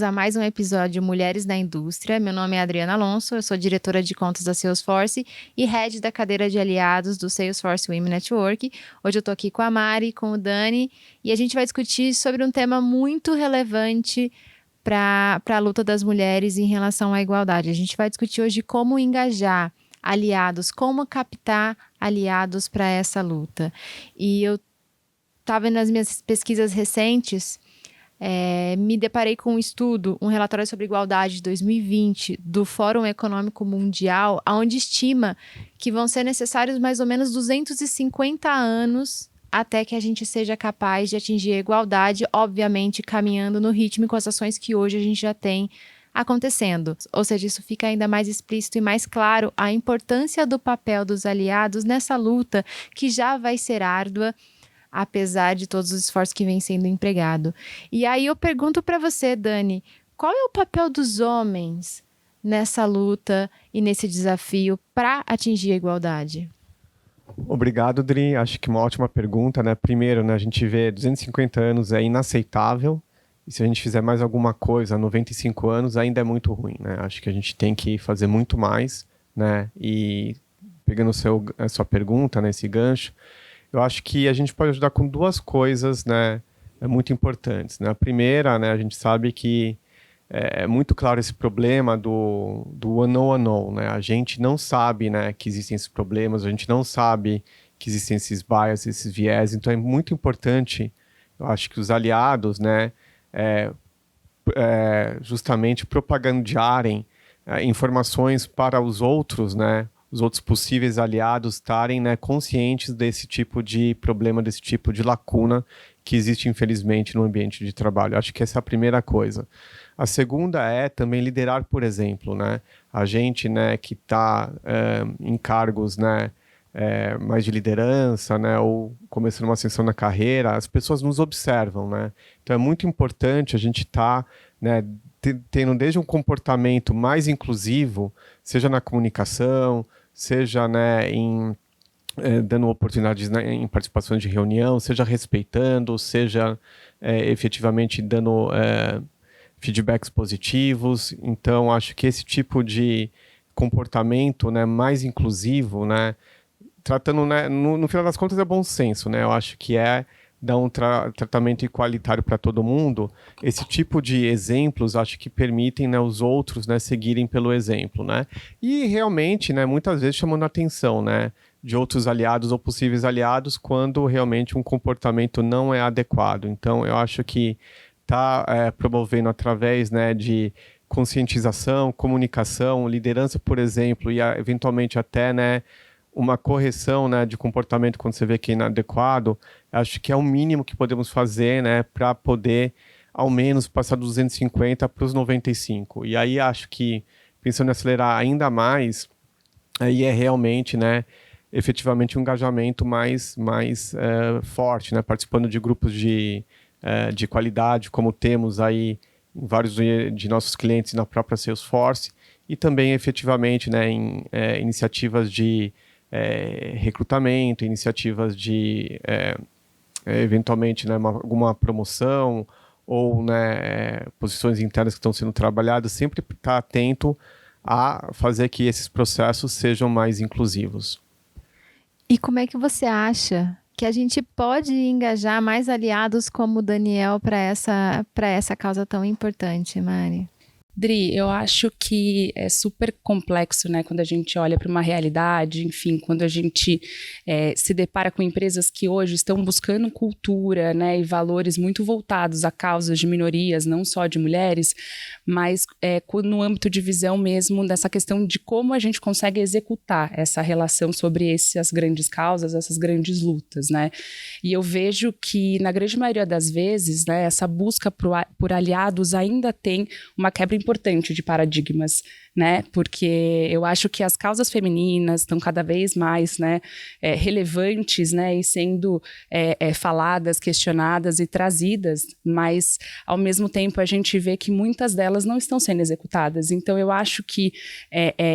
a mais um episódio Mulheres na Indústria. Meu nome é Adriana Alonso, eu sou diretora de contas da Salesforce e head da cadeira de aliados do Salesforce Women Network. Hoje eu tô aqui com a Mari, com o Dani, e a gente vai discutir sobre um tema muito relevante para a luta das mulheres em relação à igualdade. A gente vai discutir hoje como engajar aliados, como captar aliados para essa luta. E eu estava vendo nas minhas pesquisas recentes, me deparei com um estudo, um relatório sobre igualdade de 2020 do Fórum Econômico Mundial, onde estima que vão ser necessários mais ou menos 250 anos até que a gente seja capaz de atingir a igualdade, obviamente caminhando no ritmo com as ações que hoje a gente já tem acontecendo. Ou seja, isso fica ainda mais explícito e mais claro a importância do papel dos aliados nessa luta que já vai ser árdua, apesar de todos os esforços que vem sendo empregado. E aí eu pergunto para você, Dani, qual é o papel dos homens nessa luta e nesse desafio para atingir a igualdade? Obrigado, Dri. Acho que uma ótima pergunta, né? Primeiro, né, a gente vê 250 anos é inaceitável, e se a gente fizer mais alguma coisa, 95 anos, ainda é muito ruim, né? Acho que a gente tem que fazer muito mais, né? E pegando a sua pergunta, né, esse gancho, eu acho que a gente pode ajudar com duas coisas, né, muito importantes, né? A primeira, né, a gente sabe que é muito claro esse problema do unknown, né? A gente não sabe, né, que existem esses problemas, a gente não sabe que existem esses bias, esses viés, então é muito importante, eu acho que os aliados, né, justamente propagandearem informações para os outros, né, os outros possíveis aliados estarem, né, conscientes desse tipo de problema, desse tipo de lacuna que existe, infelizmente, no ambiente de trabalho. Acho que essa é a primeira coisa. A segunda é também liderar, por exemplo, né? A gente, né, que está em cargos, né, mais de liderança, né, ou começando uma ascensão na carreira, as pessoas nos observam, né? Então é muito importante a gente estar, né, tendo desde um comportamento mais inclusivo, seja na comunicação, seja, né, dando oportunidades, né, em participações de reunião, seja respeitando, seja efetivamente dando feedbacks positivos. Então, acho que esse tipo de comportamento, né, mais inclusivo, né, tratando, né, no final das contas é bom senso, né? Eu acho que dar um tratamento igualitário para todo mundo. Esse tipo de exemplos acho que permitem, né, os outros, né, seguirem pelo exemplo, né? E realmente, né, muitas vezes chamando a atenção, né, de outros aliados ou possíveis aliados quando realmente um comportamento não é adequado. Então, eu acho que promovendo através, né, de conscientização, comunicação, liderança, por exemplo, e eventualmente até, né, uma correção, né, de comportamento quando você vê que é inadequado, acho que é o mínimo que podemos fazer, né, para poder, ao menos, passar dos 250 para os 95. E aí acho que, pensando em acelerar ainda mais, aí é realmente, né, efetivamente um engajamento mais forte, né, participando de grupos de qualidade, como temos aí em vários de nossos clientes na própria Salesforce, e também efetivamente, né, em iniciativas de recrutamento, iniciativas de eventualmente, né, alguma promoção ou, né, posições internas que estão sendo trabalhadas, sempre estar atento a fazer que esses processos sejam mais inclusivos. E como é que você acha que a gente pode engajar mais aliados como o Daniel para essa causa tão importante, Mari? Dri, eu acho que é super complexo, né, quando a gente olha para uma realidade, enfim, quando a gente se depara com empresas que hoje estão buscando cultura, né, e valores muito voltados a causas de minorias, não só de mulheres, mas no âmbito de visão mesmo dessa questão de como a gente consegue executar essa relação sobre essas grandes causas, essas grandes lutas, né, e eu vejo que na grande maioria das vezes, né, essa busca por aliados ainda tem uma quebra importante de paradigmas, né? Porque eu acho que as causas femininas estão cada vez mais, né, relevantes, né, e sendo faladas, questionadas e trazidas, mas ao mesmo tempo a gente vê que muitas delas não estão sendo executadas. Então eu acho que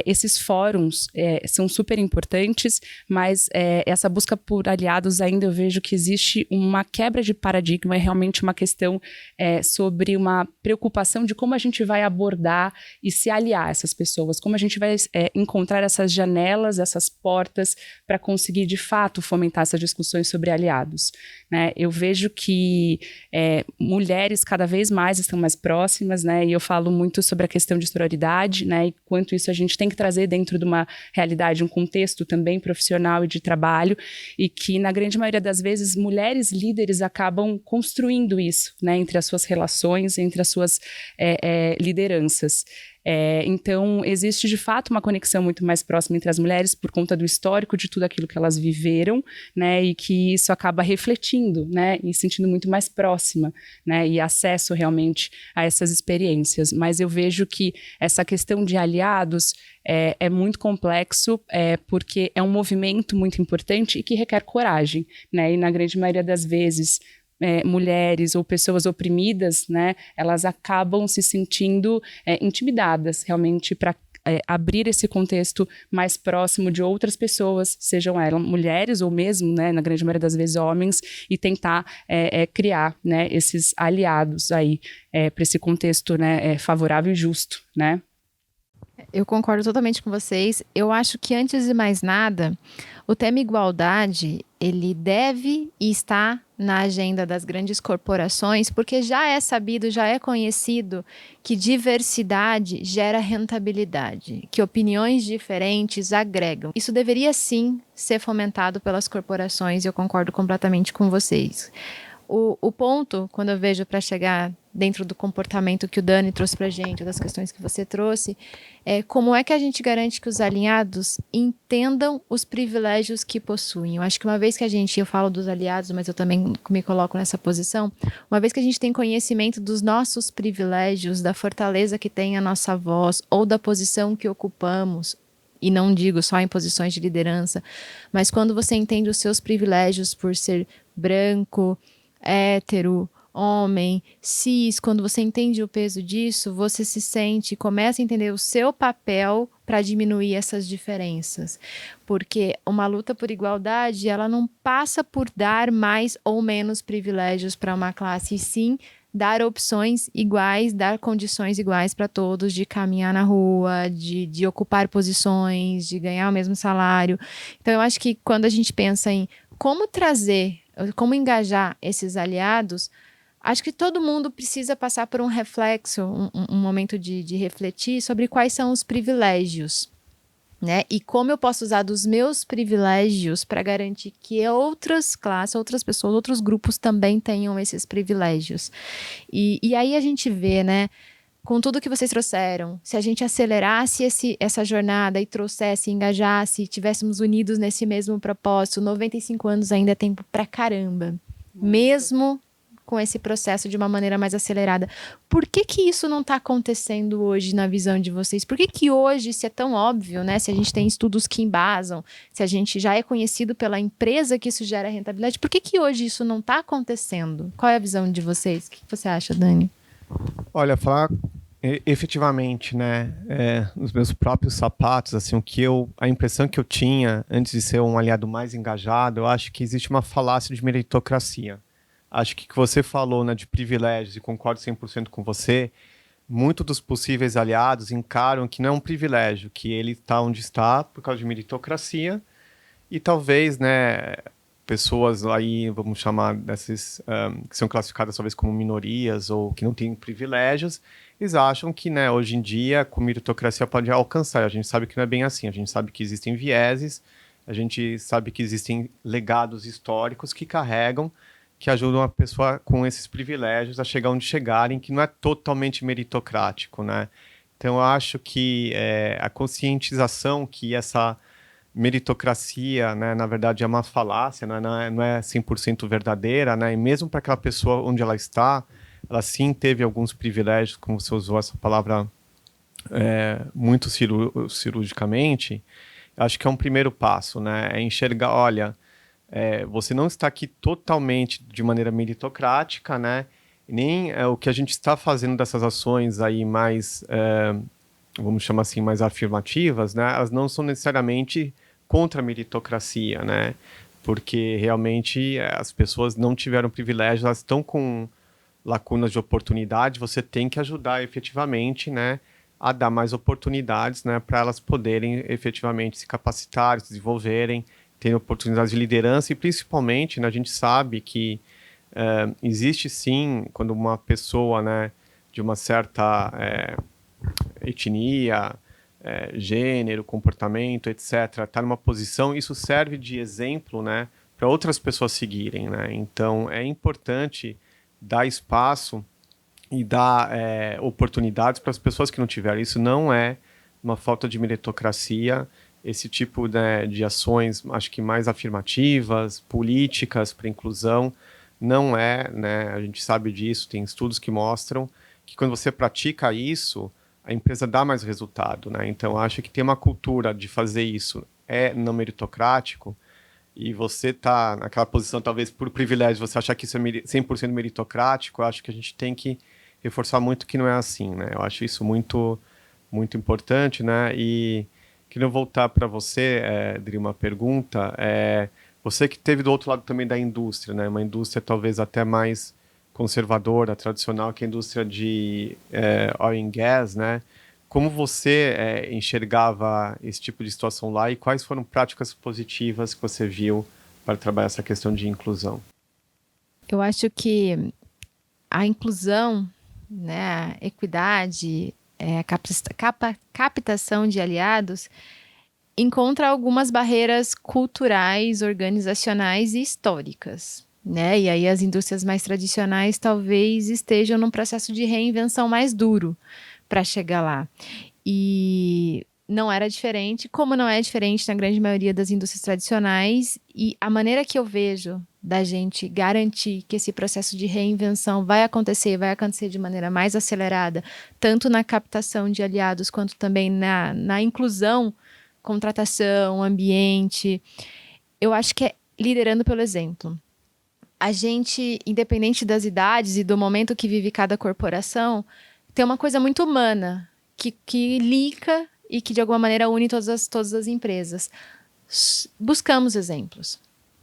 esses fóruns são super importantes, mas essa busca por aliados ainda eu vejo que existe uma quebra de paradigma, é realmente uma questão sobre uma preocupação de como a gente vai abordar e se aliar a essas pessoas, como a gente vai encontrar essas janelas, essas portas para conseguir de fato fomentar essas discussões sobre aliados, né? Eu vejo que mulheres cada vez mais estão mais próximas, né? E eu falo muito sobre a questão de sororidade, né? E quanto isso a gente tem que trazer dentro de uma realidade, um contexto também profissional e de trabalho, e que na grande maioria das vezes mulheres líderes acabam construindo isso, né? Entre as suas relações, entre as suas lideranças. Então, existe de fato uma conexão muito mais próxima entre as mulheres por conta do histórico de tudo aquilo que elas viveram, né, e que isso acaba refletindo, né, e sentindo muito mais próxima, né, e acesso realmente a essas experiências. Mas eu vejo que essa questão de aliados é muito complexo, porque é um movimento muito importante e que requer coragem, né, e na grande maioria das vezes mulheres ou pessoas oprimidas, né, elas acabam se sentindo intimidadas realmente para abrir esse contexto mais próximo de outras pessoas, sejam elas mulheres ou mesmo, né, na grande maioria das vezes homens, e tentar criar, né, esses aliados aí para esse contexto, né, favorável e justo, né? Eu concordo totalmente com vocês. Eu acho que, antes de mais nada, o tema igualdade, ele deve e está na agenda das grandes corporações, porque já é sabido, já é conhecido que diversidade gera rentabilidade, que opiniões diferentes agregam. Isso deveria, sim, ser fomentado pelas corporações, e eu concordo completamente com vocês. O ponto, quando eu vejo para chegar dentro do comportamento que o Dani trouxe para a gente, das questões que você trouxe, como é que a gente garante que os aliados entendam os privilégios que possuem? Eu acho que uma vez que eu falo dos aliados, mas eu também me coloco nessa posição, uma vez que a gente tem conhecimento dos nossos privilégios, da fortaleza que tem a nossa voz, ou da posição que ocupamos, e não digo só em posições de liderança, mas quando você entende os seus privilégios por ser branco, hétero, homem, cis, quando você entende o peso disso, você se sente, começa a entender o seu papel para diminuir essas diferenças. Porque uma luta por igualdade, ela não passa por dar mais ou menos privilégios para uma classe, e sim dar opções iguais, dar condições iguais para todos, de caminhar na rua, de ocupar posições, de ganhar o mesmo salário. Então, eu acho que quando a gente pensa em como trazer, como engajar esses aliados, acho que todo mundo precisa passar por um reflexo, um momento de refletir sobre quais são os privilégios, né? E como eu posso usar dos meus privilégios para garantir que outras classes, outras pessoas, outros grupos também tenham esses privilégios. E aí a gente vê, né, com tudo que vocês trouxeram, se a gente acelerasse essa jornada e trouxesse, engajasse, tivéssemos unidos nesse mesmo propósito, 95 anos ainda é tempo pra caramba. Mesmo com esse processo de uma maneira mais acelerada. Por que isso não está acontecendo hoje na visão de vocês? Por que hoje, se é tão óbvio, né? Se a gente tem estudos que embasam, se a gente já é conhecido pela empresa que isso gera rentabilidade, por que hoje isso não está acontecendo? Qual é a visão de vocês? O que você acha, Dani? Olha, falar efetivamente, né, nos meus próprios sapatos, assim, a impressão que eu tinha antes de ser um aliado mais engajado, eu acho que existe uma falácia de meritocracia. Acho que você falou, né, de privilégios, e concordo 100% com você, muitos dos possíveis aliados encaram que não é um privilégio, que ele está onde está por causa de meritocracia, e talvez, né, pessoas aí, vamos chamar dessas, que são classificadas talvez como minorias ou que não têm privilégios, eles acham que, né, hoje em dia, com meritocracia pode alcançar. A gente sabe que não é bem assim, a gente sabe que existem vieses, a gente sabe que existem legados históricos que carregam, que ajudam a pessoa com esses privilégios a chegar onde chegarem, que não é totalmente meritocrático, né? Então, eu acho que a conscientização que essa meritocracia, né, na verdade, é uma falácia, não é 100% verdadeira, né? E mesmo para aquela pessoa onde ela está, ela sim teve alguns privilégios, como você usou essa palavra muito cirurgicamente, acho que é um primeiro passo, né? É enxergar, olha, você não está aqui totalmente de maneira meritocrática, né? Nem o que a gente está fazendo dessas ações aí mais, vamos chamar assim, mais afirmativas, né? Elas não são necessariamente contra a meritocracia, né? Porque realmente as pessoas não tiveram privilégio, elas estão com lacunas de oportunidade, você tem que ajudar efetivamente, né, a dar mais oportunidades, né, para elas poderem efetivamente se capacitar, se desenvolverem, terem oportunidades de liderança e principalmente, né, a gente sabe que existe sim, quando uma pessoa, né, de uma certa etnia, gênero, comportamento, etc., está numa posição, isso serve de exemplo, né, para outras pessoas seguirem, né? Então é importante dar espaço e dar oportunidades para as pessoas que não tiveram. Isso não é uma falta de meritocracia. Esse tipo, né, de ações, acho que mais afirmativas, políticas para inclusão, não é, né, a gente sabe disso, tem estudos que mostram que quando você pratica isso, a empresa dá mais resultado, né? Então, acho que tem uma cultura de fazer isso não meritocrático, e você está naquela posição, talvez por privilégio, você achar que isso é 100% meritocrático, eu acho que a gente tem que reforçar muito que não é assim, né? Eu acho isso muito, muito importante, né? E queria voltar para você, Dri, uma pergunta. Você que esteve do outro lado também da indústria, né? Uma indústria talvez até mais conservadora, tradicional, que é a indústria de oil and gas, né? Como você enxergava esse tipo de situação lá e quais foram práticas positivas que você viu para trabalhar essa questão de inclusão? Eu acho que a inclusão, né, a equidade, a captação de aliados encontra algumas barreiras culturais, organizacionais e históricas, né? E aí as indústrias mais tradicionais talvez estejam num processo de reinvenção mais duro para chegar lá. E não era diferente, como não é diferente na grande maioria das indústrias tradicionais. E a maneira que eu vejo da gente garantir que esse processo de reinvenção vai acontecer de maneira mais acelerada, tanto na captação de aliados quanto também na inclusão, contratação, ambiente. Eu acho que é liderando pelo exemplo. A gente, independente das idades e do momento que vive cada corporação, tem uma coisa muito humana que liga e que de alguma maneira une todas as empresas. Buscamos exemplos.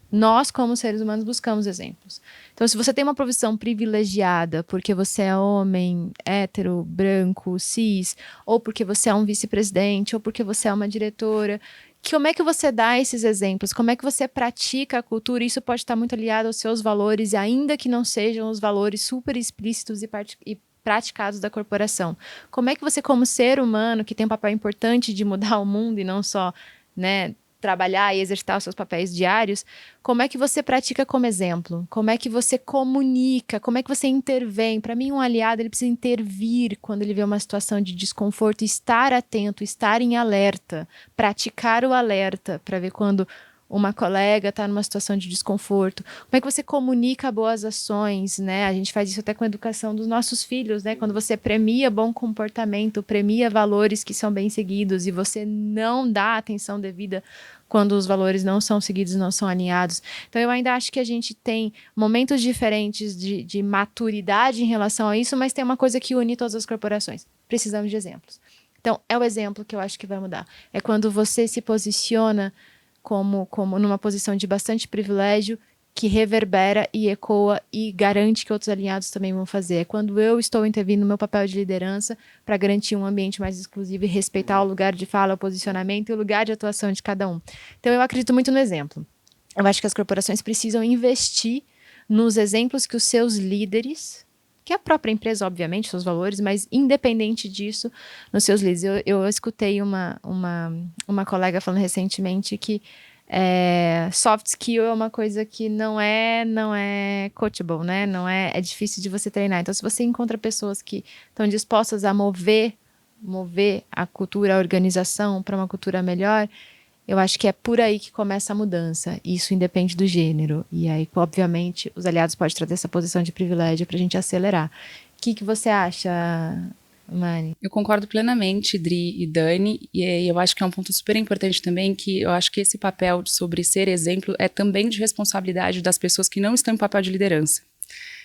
Nós, como seres humanos, buscamos exemplos. Então, se você tem uma profissão privilegiada porque você é homem, hétero, branco, cis, ou porque você é um vice-presidente, ou porque você é uma diretora, como é que você dá esses exemplos? Como é que você pratica a cultura? Isso pode estar muito aliado aos seus valores, ainda que não sejam os valores super explícitos e praticados da corporação. Como é que você, como ser humano, que tem um papel importante de mudar o mundo e não só, né, trabalhar e exercitar os seus papéis diários, como é que você pratica como exemplo? Como é que você comunica? Como é que você intervém? Para mim, um aliado, ele precisa intervir quando ele vê uma situação de desconforto, estar atento, estar em alerta, praticar o alerta, para ver quando uma colega está numa situação de desconforto. Como é que você comunica boas ações, né? A gente faz isso até com a educação dos nossos filhos, né? Quando você premia bom comportamento, premia valores que são bem seguidos e você não dá atenção devida quando os valores não são seguidos, não são alinhados. Então, eu ainda acho que a gente tem momentos diferentes de maturidade em relação a isso, mas tem uma coisa que une todas as corporações. Precisamos de exemplos. Então, é o exemplo que eu acho que vai mudar. É quando você se posiciona como numa posição de bastante privilégio que reverbera e ecoa e garante que outros alinhados também vão fazer. É quando eu estou intervindo no meu papel de liderança para garantir um ambiente mais exclusivo e respeitar o lugar de fala, o posicionamento e o lugar de atuação de cada um. Então, eu acredito muito no exemplo. Eu acho que as corporações precisam investir nos exemplos que os seus líderes, que a própria empresa, obviamente, seus valores, mas independente disso, nos seus líderes. Eu escutei uma colega falando recentemente que soft skill é uma coisa que não é coachable, né? Não é difícil de você treinar. Então, se você encontra pessoas que estão dispostas a mover a cultura, a organização para uma cultura melhor, eu acho que é por aí que começa a mudança. Isso independe do gênero. E aí, obviamente, os aliados podem trazer essa posição de privilégio para a gente acelerar. O que você acha, Mari? Eu concordo plenamente, Dri e Dani, e eu acho que é um ponto super importante também, que eu acho que esse papel sobre ser exemplo é também de responsabilidade das pessoas que não estão em papel de liderança.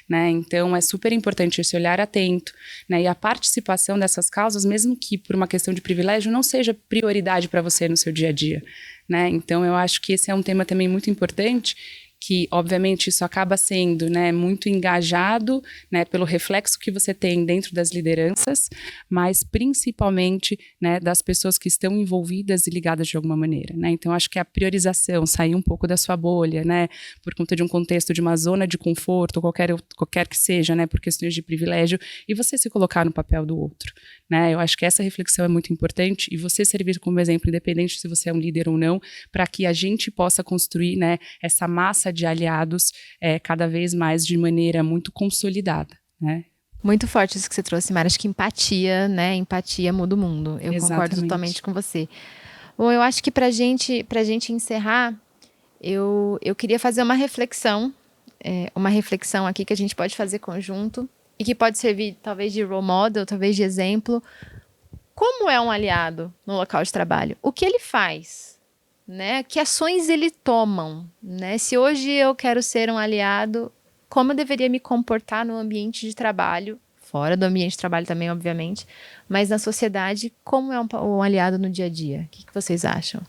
Né? Então, é super importante esse olhar atento, né? E a participação dessas causas, mesmo que por uma questão de privilégio, não seja prioridade para você no seu dia a dia. Né? Então, eu acho que esse é um tema também muito importante, que, obviamente, isso acaba sendo, né, muito engajado, né, pelo reflexo que você tem dentro das lideranças, mas principalmente, né, das pessoas que estão envolvidas e ligadas de alguma maneira. Né? Então, acho que a priorização, sair um pouco da sua bolha, né, por conta de um contexto de uma zona de conforto, qualquer que seja, né, por questões de privilégio, e você se colocar no papel do outro. Né? Eu acho que essa reflexão é muito importante, e você servir como exemplo, independente se você é um líder ou não, para que a gente possa construir, né, essa massa de aliados cada vez mais de maneira muito consolidada, né? Muito forte isso que você trouxe, Mara. Acho que empatia, né? Empatia muda o mundo. Eu concordo totalmente com você. Bom, eu acho que pra gente encerrar, eu queria fazer uma reflexão aqui que a gente pode fazer conjunto e que pode servir talvez de role model, talvez de exemplo. Como é um aliado no local de trabalho? O que ele faz? Né? Que ações ele toma? Né? Se hoje eu quero ser um aliado, como eu deveria me comportar no ambiente de trabalho, fora do ambiente de trabalho também, obviamente, mas na sociedade, como é um aliado no dia a dia? O que vocês acham?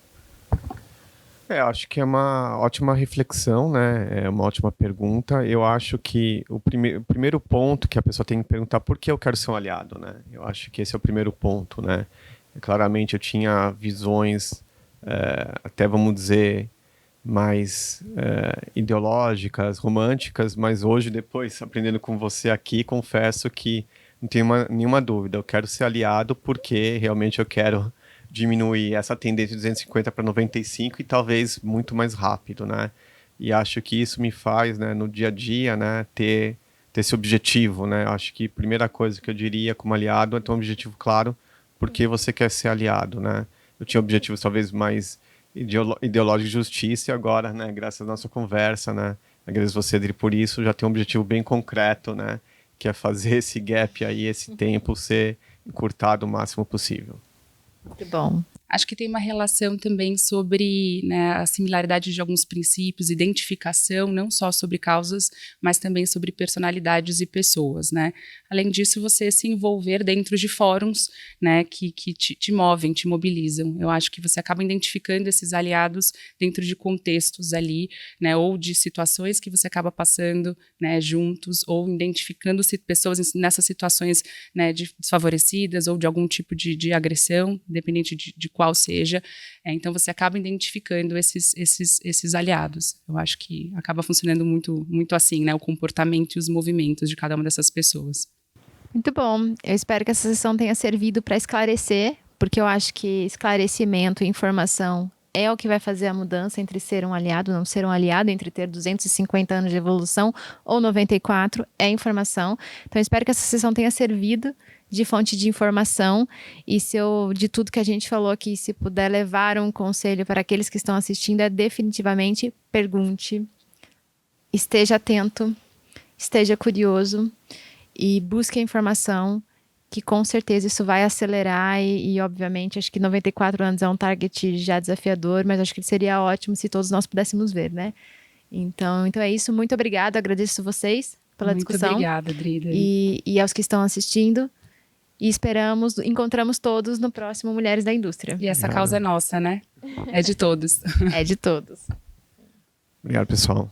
Acho que é uma ótima reflexão, né? É uma ótima pergunta. Eu acho que o primeiro ponto que a pessoa tem que perguntar por que eu quero ser um aliado, né? Eu acho que esse é o primeiro ponto, né? Claramente eu tinha visões, até vamos dizer, mais ideológicas, românticas, mas hoje, depois, aprendendo com você aqui, confesso que não tenho nenhuma dúvida. Eu quero ser aliado porque realmente eu quero diminuir essa tendência de 250 para 95 e talvez muito mais rápido, né? E acho que isso me faz, né, no dia a dia, né, ter esse objetivo, né? Acho que a primeira coisa que eu diria como aliado é ter um objetivo claro, porque você quer ser aliado, né? Eu tinha objetivos talvez mais ideológicos de justiça e agora, né, graças à nossa conversa, né, agradeço você, Adri, por isso, já tem um objetivo bem concreto, né, que é fazer esse gap aí, esse tempo ser encurtado o máximo possível. Muito bom. Acho que tem uma relação também sobre, né, a similaridade de alguns princípios, identificação, não só sobre causas, mas também sobre personalidades e pessoas, né? Além disso, você se envolver dentro de fóruns, né, que te movem, te mobilizam. Eu acho que você acaba identificando esses aliados dentro de contextos ali, né, ou de situações que você acaba passando, né, juntos, ou identificando pessoas nessas situações, né, desfavorecidas ou de algum tipo de agressão, independente de qual seja, então você acaba identificando esses aliados. Eu acho que acaba funcionando muito, muito assim, né, o comportamento e os movimentos de cada uma dessas pessoas. Muito bom. Eu espero que essa sessão tenha servido para esclarecer, porque eu acho que esclarecimento e informação é o que vai fazer a mudança entre ser um aliado e não ser um aliado, entre ter 250 anos de evolução ou 94, é informação. Então, eu espero que essa sessão tenha servido de fonte de informação e de tudo que a gente falou aqui, se puder levar um conselho para aqueles que estão assistindo, é definitivamente pergunte, esteja atento, esteja curioso e busque a informação, que com certeza isso vai acelerar e obviamente, acho que 94 anos é um target já desafiador, mas acho que seria ótimo se todos nós pudéssemos ver, né? Então é isso, muito obrigada, agradeço vocês pela discussão. Muito obrigada, Drida. E aos que estão assistindo. E encontramos todos no próximo Mulheres da Indústria. E essa causa é nossa, né? É de todos. É de todos. Obrigado, pessoal.